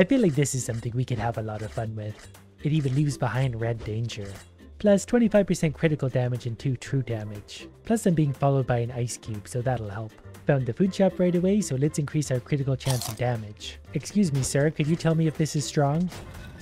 I feel like this is something we could have a lot of fun with. It even leaves behind red danger. Plus 25% critical damage and 2 true damage. Plus I'm being followed by an ice cube, so that'll help. Found the food shop right away, so let's increase our critical chance of damage. Excuse me sir, could you tell me if this is strong?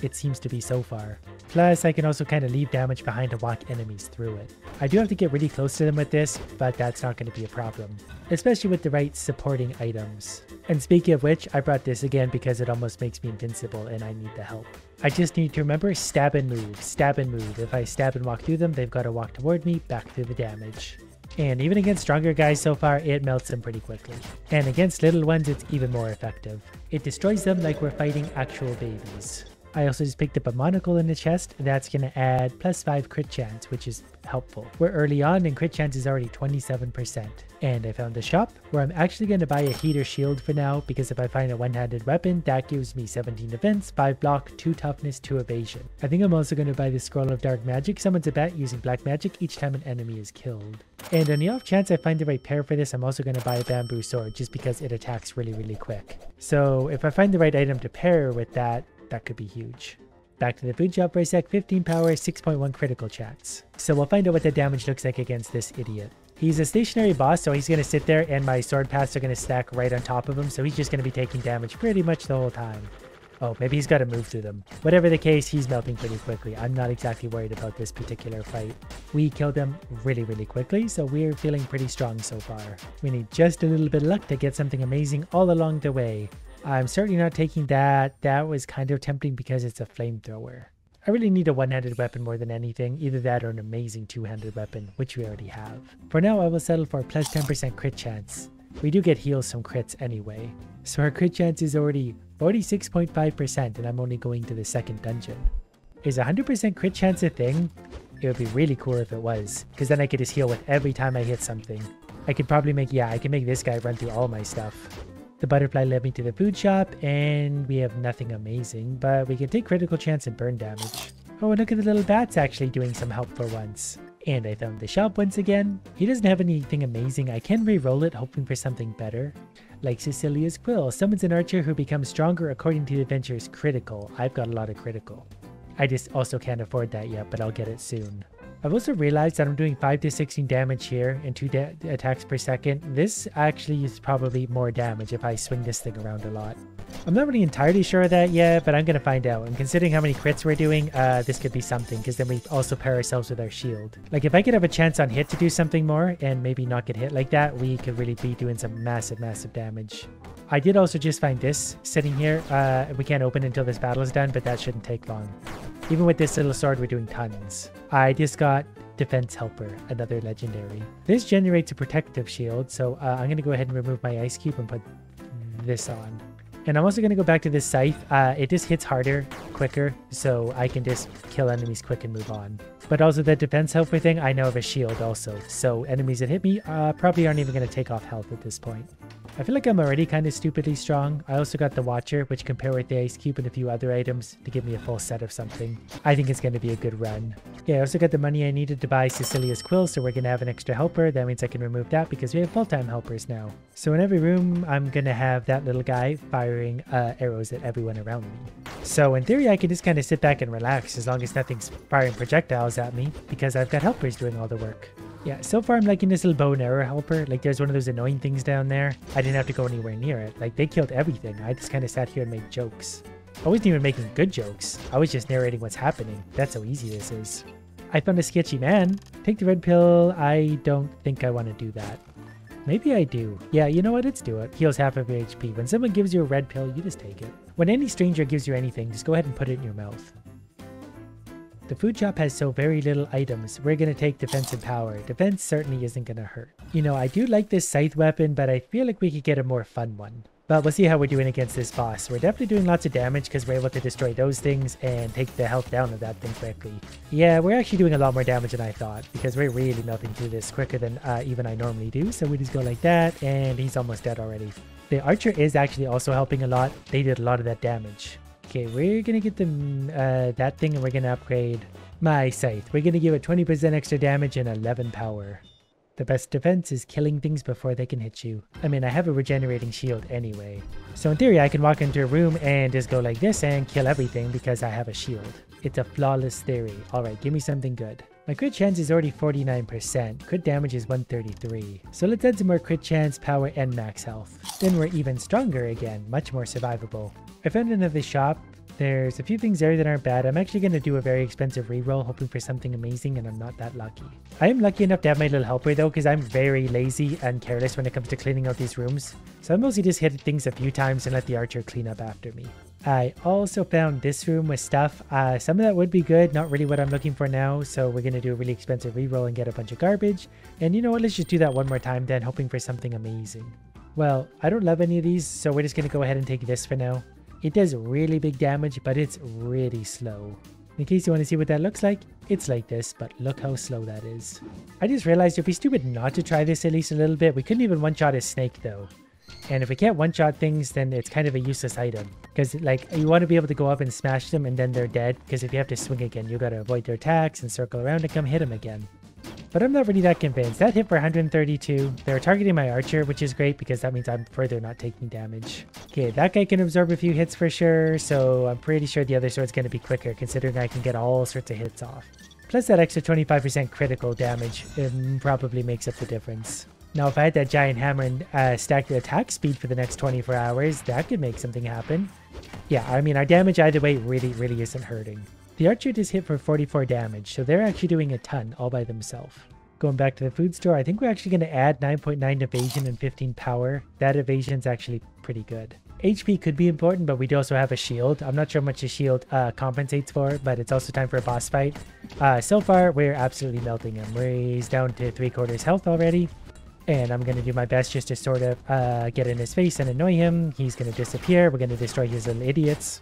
It seems to be so far. Plus I can also kind of leave damage behind to walk enemies through it. I do have to get really close to them with this, but that's not going to be a problem. Especially with the right supporting items. And speaking of which, I brought this again because it almost makes me invincible and I need the help. I just need to remember stab and move, stab and move. If I stab and walk through them, they've got to walk toward me, back through the damage. And even against stronger guys so far, it melts them pretty quickly. And against little ones, it's even more effective. It destroys them like we're fighting actual babies. I also just picked up a monocle in the chest. That's going to add plus 5 crit chance, which is helpful. We're early on and crit chance is already 27%. And I found a shop where I'm actually going to buy a heater shield for now, because if I find a one-handed weapon, that gives me 17 defense, 5 block, 2 toughness, 2 evasion. I think I'm also going to buy the scroll of dark magic, summons a bat using black magic each time an enemy is killed. And on the off chance I find the right pair for this, I'm also going to buy a bamboo sword just because it attacks really quick. So if I find the right item to pair with that, that could be huge. Back to the food shop for a sec. 15 power, 6.1 critical chance. So we'll find out what the damage looks like against this idiot. He's a stationary boss, so he's going to sit there and my sword paths are going to stack right on top of him, so he's just going to be taking damage pretty much the whole time. Oh, maybe he's got to move through them. Whatever the case, he's melting pretty quickly. I'm not exactly worried about this particular fight. We killed him really quickly, so we're feeling pretty strong so far. We need just a little bit of luck to get something amazing all along the way. I'm certainly not taking that. That was kind of tempting because it's a flamethrower. I really need a one-handed weapon more than anything, either that or an amazing two-handed weapon, which we already have. For now, I will settle for a plus 10% crit chance. We do get heals from crits anyway. So our crit chance is already 46.5% and I'm only going to the second dungeon. Is 100% crit chance a thing? It would be really cool if it was, because then I could just heal with every time I hit something. I could probably make, I can make this guy run through all my stuff. The butterfly led me to the food shop, and we have nothing amazing, but we can take critical chance and burn damage. Oh, and look at the little bats actually doing some help for once. And I found the shop once again. He doesn't have anything amazing. I can re-roll it, hoping for something better. Like Cecilia's Quill, summons an archer who becomes stronger according to the adventure's critical. I've got a lot of critical. I just also can't afford that yet, but I'll get it soon. I've also realized that I'm doing 5 to 16 damage here and 2 attacks per second. This actually is probably more damage if I swing this thing around a lot. I'm not really entirely sure of that yet, but I'm going to find out. And considering how many crits we're doing, this could be something, because then we also pair ourselves with our shield. Like if I could have a chance on hit to do something more and maybe not get hit like that, we could really be doing some massive damage. I did also just find this sitting here. We can't open until this battle is done, but that shouldn't take long. Even with this little sword, we're doing tons. I just got Defense Helper, another legendary. This generates a protective shield, so I'm going to go ahead and remove my ice cube and put this on. And I'm also going to go back to this Scythe. It just hits harder, quicker, so I can just kill enemies quick and move on. But also the Defense Helper thing, I now have a shield also, so enemies that hit me probably aren't even going to take off health at this point. I feel like I'm already kind of stupidly strong. I also got the Watcher, which can pair with the Ice Cube and a few other items to give me a full set of something. I think it's going to be a good run. Yeah, I also got the money I needed to buy Cecilia's Quill, so we're going to have an extra helper. That means I can remove that because we have full-time helpers now. So in every room, I'm going to have that little guy firing arrows at everyone around me. So in theory, I can just kind of sit back and relax as long as nothing's firing projectiles at me because I've got helpers doing all the work. Yeah, so far I'm liking this little bow and arrow helper. Like there's one of those annoying things down there. I didn't have to go anywhere near it. Like they killed everything. I just kind of sat here and made jokes. I wasn't even making good jokes. I was just narrating what's happening. That's how easy this is. I found a sketchy man. Take the red pill. I don't think I want to do that. Maybe I do. Yeah, you know what? Let's do it. Heals half of your HP. When someone gives you a red pill, you just take it. When any stranger gives you anything, just go ahead and put it in your mouth. The food shop has so very little items. We're going to take defense and power. Defense certainly isn't going to hurt. You know, I do like this Scythe weapon, but I feel like we could get a more fun one. But we'll see how we're doing against this boss. We're definitely doing lots of damage because we're able to destroy those things and take the health down of that thing quickly. Yeah, we're actually doing a lot more damage than I thought because we're really melting through this quicker than even I normally do. So we just go like that and he's almost dead already. The archer is actually also helping a lot. They did a lot of that damage. Okay, we're going to get them that thing and we're going to upgrade my Scythe. We're going to give it 20% extra damage and 11 power. The best defense is killing things before they can hit you. I mean, I have a regenerating shield anyway. So in theory, I can walk into a room and just go like this and kill everything because I have a shield. It's a flawless theory. Alright, give me something good. My crit chance is already 49%. Crit damage is 133. So let's add some more crit chance, power, and max health. Then we're even stronger again, much more survivable. I found another shop. There's a few things there that aren't bad. I'm actually going to do a very expensive reroll, hoping for something amazing, and I'm not that lucky. I am lucky enough to have my little helper though, because I'm very lazy and careless when it comes to cleaning out these rooms. So I mostly just hit things a few times and let the archer clean up after me. I also found this room with stuff. Some of that would be good, not really what I'm looking for now, so we're going to do a really expensive reroll and get a bunch of garbage. And you know what, let's just do that one more time then, hoping for something amazing. Well, I don't love any of these, so we're just going to go ahead and take this for now. It does really big damage, but it's really slow. In case you want to see what that looks like, it's like this, but look how slow that is. I just realized it'd be stupid not to try this at least a little bit. We couldn't even one-shot a snake though. And if we can't one-shot things, then it's kind of a useless item. Because like, you want to be able to go up and smash them and then they're dead. Because if you have to swing again, you got to avoid their attacks and circle around and come hit them again. But I'm not really that convinced. That hit for 132. They're targeting my archer, which is great because that means I'm further not taking damage. Okay, that guy can absorb a few hits for sure, so I'm pretty sure the other sword's going to be quicker considering I can get all sorts of hits off. Plus that extra 25% critical damage probably makes up the difference. Now if I had that giant hammer and stack the attack speed for the next 24 hours, that could make something happen. Yeah, I mean our damage either way really isn't hurting. The archer just hit for 44 damage, so they're actually doing a ton all by themselves. Going back to the food store, I think we're actually going to add 9.9 evasion and 15 power. That evasion's actually pretty good. HP could be important, but we'd also have a shield. I'm not sure how much the shield compensates for, but it's also time for a boss fight. So far, we're absolutely melting him. He's down to 3/4 health already. And I'm going to do my best just to sort of get in his face and annoy him. He's going to disappear. We're going to destroy his little idiots.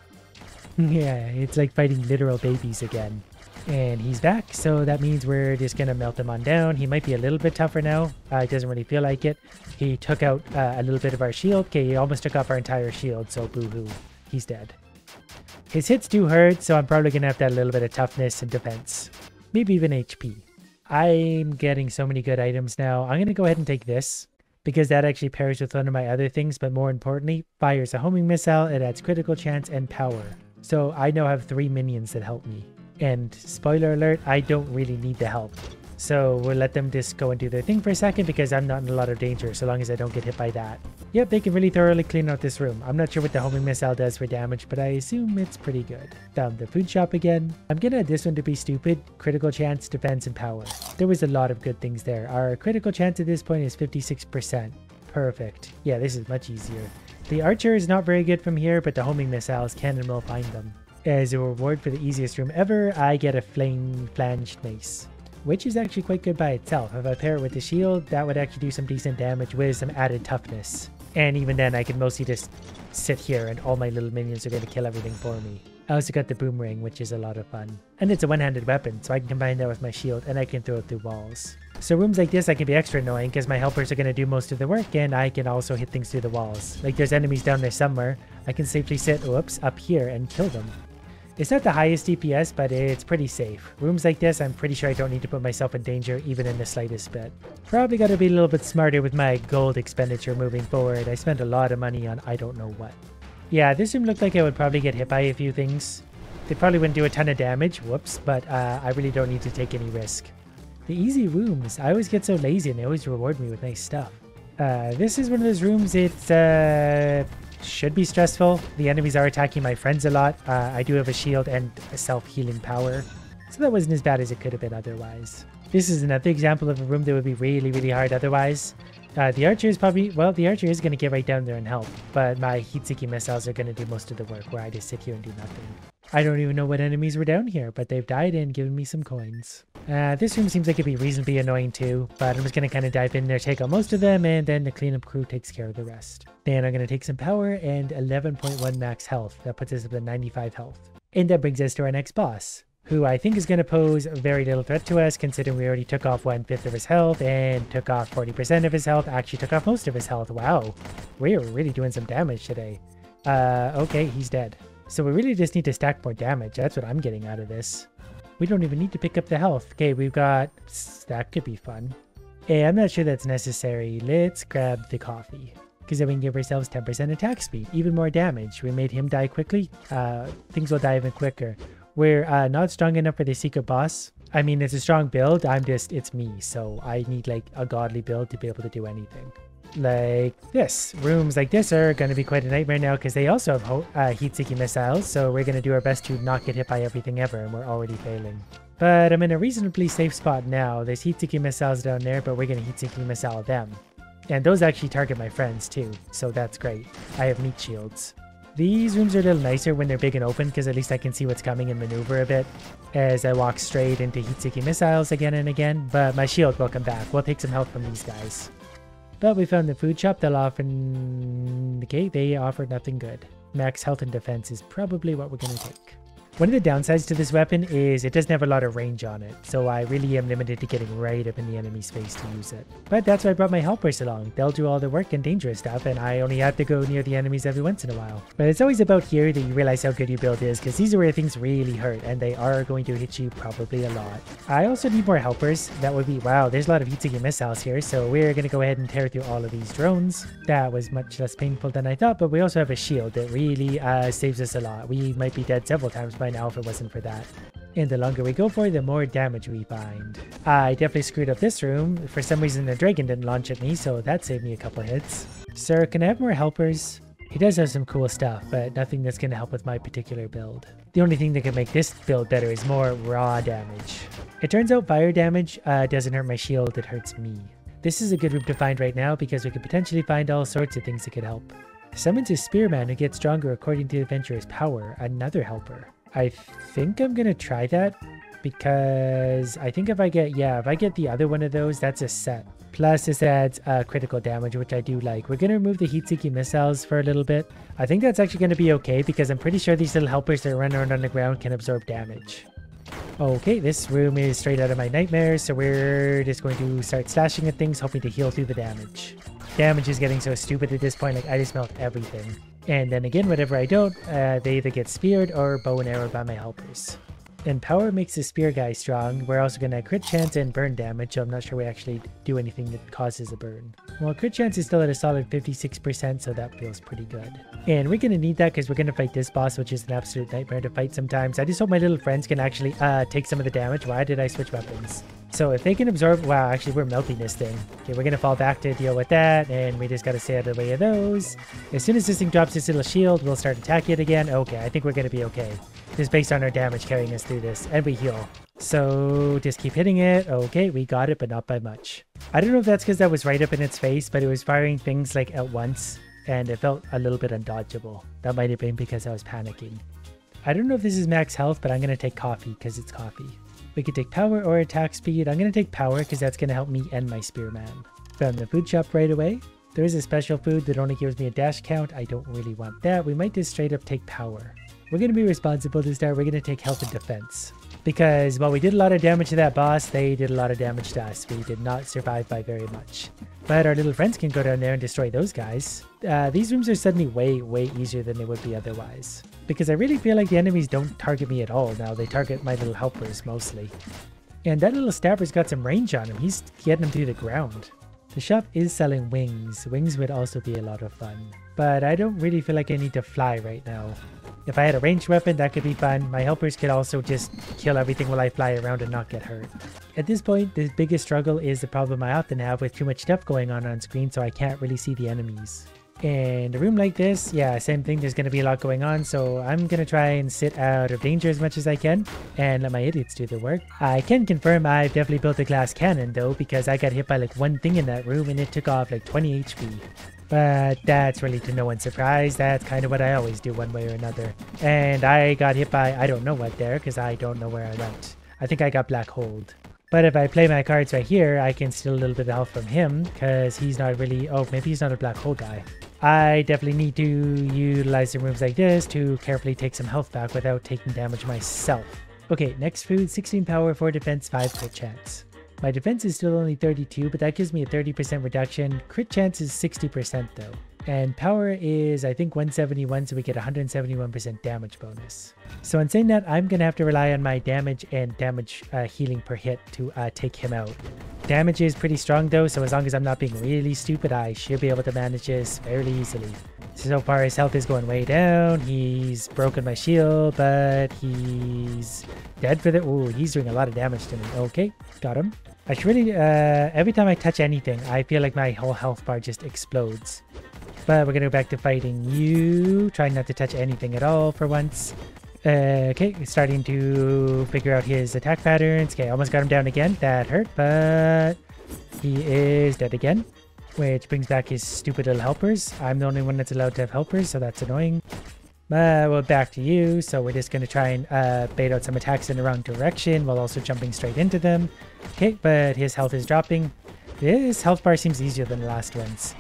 Yeah, it's like fighting literal babies again. And he's back, so that means we're just going to melt him on down. He might be a little bit tougher now. It doesn't really feel like it. He took out a little bit of our shield. Okay, he almost took off our entire shield, so boo-hoo. He's dead. His hits do hurt, so I'm probably going to have to add a little bit of toughness and defense. Maybe even HP. I'm getting so many good items now. I'm going to go ahead and take this, because that actually pairs with one of my other things, but more importantly, fires a homing missile, it adds critical chance and power. So I now have 3 minions that help me. And spoiler alert, I don't really need the help. So we'll let them just go and do their thing for a second because I'm not in a lot of danger so long as I don't get hit by that. Yep, they can really thoroughly clean out this room. I'm not sure what the homing missile does for damage, but I assume it's pretty good. Found the food shop again. I'm gonna add this one to be stupid. Critical chance, defense, and power. There was a lot of good things there. Our critical chance at this point is 56%. Perfect. Yeah, this is much easier. The archer is not very good from here, but the homing missiles can and will find them. As a reward for the easiest room ever, I get a flame-flanged mace, which is actually quite good by itself. If I pair it with the shield, that would actually do some decent damage with some added toughness. And even then, I can mostly just sit here and all my little minions are going to kill everything for me. I also got the boomerang, which is a lot of fun. And it's a one-handed weapon, so I can combine that with my shield and I can throw it through walls. So rooms like this I can be extra annoying because my helpers are going to do most of the work and I can also hit things through the walls. Like there's enemies down there somewhere, I can safely sit, up here and kill them. It's not the highest DPS, but it's pretty safe. Rooms like this, I'm pretty sure I don't need to put myself in danger even in the slightest bit. Probably got to be a little bit smarter with my gold expenditure moving forward. I spent a lot of money on I don't know what. Yeah, this room looked like I would probably get hit by a few things. They probably wouldn't do a ton of damage, whoops, but I really don't need to take any risk. The easy rooms, I always get so lazy and they always reward me with nice stuff. This is one of those rooms, it should be stressful. The enemies are attacking my friends a lot. I do have a shield and a self-healing power, so that wasn't as bad as it could have been otherwise. This is another example of a room that would be really hard otherwise. The archer is probably, well, the archer is going to get right down there and help, but my heat-seeking missiles are going to do most of the work where I just sit here and do nothing. I don't even know what enemies were down here, but they've died and given me some coins. This room seems like it'd be reasonably annoying too, but I'm just going to kind of dive in there, take out most of them, and then the cleanup crew takes care of the rest. Then I'm going to take some power and 11.1 max health. That puts us up to 95 health. And that brings us to our next boss, who I think is going to pose very little threat to us, considering we already took off 1/5 of his health and took off 40% of his health, actually took off most of his health. Wow, we're really doing some damage today. Okay, he's dead. So we really just need to stack more damage. That's what I'm getting out of this. We don't even need to pick up the health. Okay, we've got... that could be fun. Hey, I'm not sure that's necessary. Let's grab the coffee. Because then we can give ourselves 10% attack speed, even more damage. We made him die quickly. Things will die even quicker. We're not strong enough for the secret boss. I mean, it's a strong build. It's me. So I need like a godly build to be able to do anything. Like this. Rooms like this are going to be quite a nightmare now because they also have heat-seeking missiles. So we're going to do our best to not get hit by everything ever, and we're already failing. But I'm in a reasonably safe spot now. There's heat-seeking missiles down there, but we're going to heat-seeking missile them. And those actually target my friends too, so that's great. I have meat shields. These rooms are a little nicer when they're big and open because at least I can see what's coming and maneuver a bit as I walk straight into heat-seeking missiles again and again, but my shield will come back. We'll take some help from these guys. But we found the food shop. They'll offer... Okay, they offer nothing good. Max health and defense is probably what we're going to take. One of the downsides to this weapon is it doesn't have a lot of range on it, so I really am limited to getting right up in the enemy's face to use it. But that's why I brought my helpers along. They'll do all the work and dangerous stuff, and I only have to go near the enemies every once in a while. But it's always about here that you realize how good your build is, because these are where things really hurt, and they are going to hit you probably a lot. I also need more helpers. That would be... Wow, there's a lot of heat-seeking missiles here, so we're going to go ahead and tear through all of these drones. That was much less painful than I thought, but we also have a shield that really saves us a lot. We might be dead several times by now if it wasn't for that. And the longer we go for, the more damage we find. I definitely screwed up this room. For some reason, the dragon didn't launch at me, so that saved me a couple hits. Sir, can I have more helpers? He does have some cool stuff, but nothing that's going to help with my particular build. The only thing that can make this build better is more raw damage. It turns out fire damage doesn't hurt my shield, it hurts me. This is a good room to find right now because we could potentially find all sorts of things that could help. Summons a spearman who gets stronger according to the adventurer's power, another helper. I think I'm going to try that because I think if I get the other one of those, that's a set. Plus this adds critical damage, which I do like. We're going to remove the heat-seeking missiles for a little bit. I think that's actually going to be okay because I'm pretty sure these little helpers that run around on the ground can absorb damage. Okay, this room is straight out of my nightmares, so we're just going to start slashing at things, hoping to heal through the damage. Damage is getting so stupid at this point, like I just melt everything. And then again, whatever I don't, they either get speared or bow and arrowed by my helpers. And power makes the spear guy strong. We're also going to crit chance and burn damage, so I'm not sure we actually do anything that causes a burn. Well, crit chance is still at a solid 56%, so that feels pretty good. And we're going to need that because we're going to fight this boss, which is an absolute nightmare to fight sometimes. I just hope my little friends can actually take some of the damage. Why did I switch weapons? So if they can absorb... Wow, actually, we're melting this thing. Okay, we're going to fall back to deal with that, and we just got to stay out of the way of those. As soon as this thing drops this little shield, we'll start attacking it again. Okay, I think we're going to be okay. Just based on our damage carrying us through this, and we heal. So just keep hitting it. Okay, we got it, but not by much. I don't know if that's because that was right up in its face, but it was firing things like at once, and it felt a little bit undodgeable. That might have been because I was panicking. I don't know if this is max health, but I'm going to take coffee because it's coffee. We could take power or attack speed. I'm going to take power because that's going to help me end my spearman. Found the food shop right away. There is a special food that only gives me a dash count. I don't really want that. We might just straight up take power. We're going to be responsible to start. We're going to take health and defense. Because while we did a lot of damage to that boss, they did a lot of damage to us. We did not survive by very much. But our little friends can go down there and destroy those guys. These rooms are suddenly way easier than they would be otherwise. Because I really feel like the enemies don't target me at all now. They target my little helpers mostly. And that little stabber's got some range on him. He's getting him through the ground. The shop is selling wings. Wings would also be a lot of fun. But I don't really feel like I need to fly right now. If I had a ranged weapon, that could be fun. My helpers could also just kill everything while I fly around and not get hurt. At this point, the biggest struggle is the problem I often have with too much stuff going on screen, so I can't really see the enemies. And a room like this, yeah, same thing. There's going to be a lot going on, so I'm going to try and sit out of danger as much as I can and let my idiots do the work. I can confirm I've definitely built a glass cannon, though, because I got hit by like one thing in that room and it took off like 20 HP. But that's really to no one's surprise. That's kind of what I always do one way or another. And I got hit by I don't know what there because I don't know where I went. I think I got black holed. But if I play my cards right here, I can steal a little bit of health from him because he's not really... Oh, maybe he's not a black hole guy. I definitely need to utilize some rooms like this to carefully take some health back without taking damage myself. Okay, next food, 16 power, 4 defense, 5 crit chance. My defense is still only 32, but that gives me a 30% reduction. Crit chance is 60% though. And power is, I think, 171, so we get 171% damage bonus. So in saying that, I'm going to have to rely on my damage and damage healing per hit to take him out. Damage is pretty strong though, so as long as I'm not being really stupid, I should be able to manage this fairly easily. So far his health is going way down. He's broken my shield, but he's dead for the... Oh, he's doing a lot of damage to me. Okay, got him. I should really... every time I touch anything, I feel like my whole health bar just explodes. But we're going to go back to fighting you. Trying not to touch anything at all for once. Okay, starting to figure out his attack patterns. Okay, almost got him down again. That hurt, but he is dead again. Which brings back his stupid little helpers. I'm the only one that's allowed to have helpers, so that's annoying. Well, back to you. So we're just going to try and bait out some attacks in the wrong direction while also jumping straight into them. Okay, but his health is dropping. His health bar seems easier than the last one's.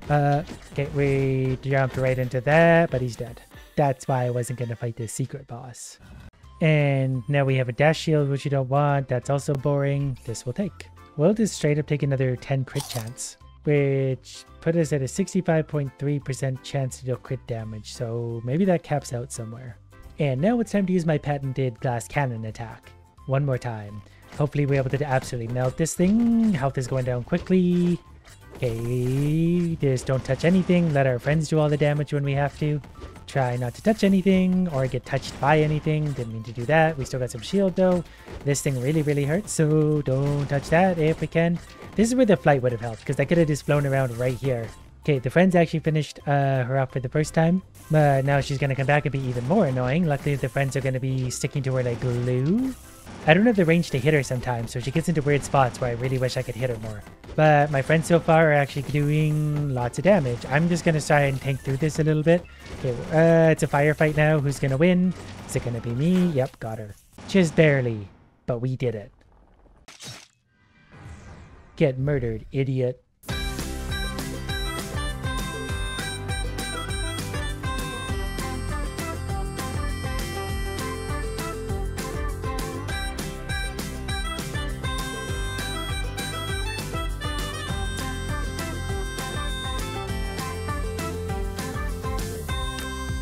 Okay, we jumped right into that, but he's dead. That's why I wasn't going to fight this secret boss. And now we have a dash shield, which you don't want. That's also boring. This will take. We'll just straight up take another 10 crit chance, which put us at a 65.3% chance to deal crit damage. So maybe that caps out somewhere. And now it's time to use my patented glass cannon attack. One more time. Hopefully we're able to absolutely melt this thing. Health is going down quickly. Okay, just don't touch anything. Let our friends do all the damage when we have to. Try not to touch anything or get touched by anything. Didn't mean to do that. We still got some shield though. This thing really hurts, so don't touch that if we can. This is where the flight would have helped, because I could have just flown around right here. Okay, the friends actually finished her off for the first time. But now she's going to come back and be even more annoying. Luckily the friends are going to be sticking to her like glue. I don't have the range to hit her sometimes, so she gets into weird spots where I really wish I could hit her more. But my friends so far are actually doing lots of damage. I'm just going to try and tank through this a little bit. Okay, it's a firefight now. Who's going to win? Is it going to be me? Yep, got her. Just barely, but we did it. Get murdered, idiot.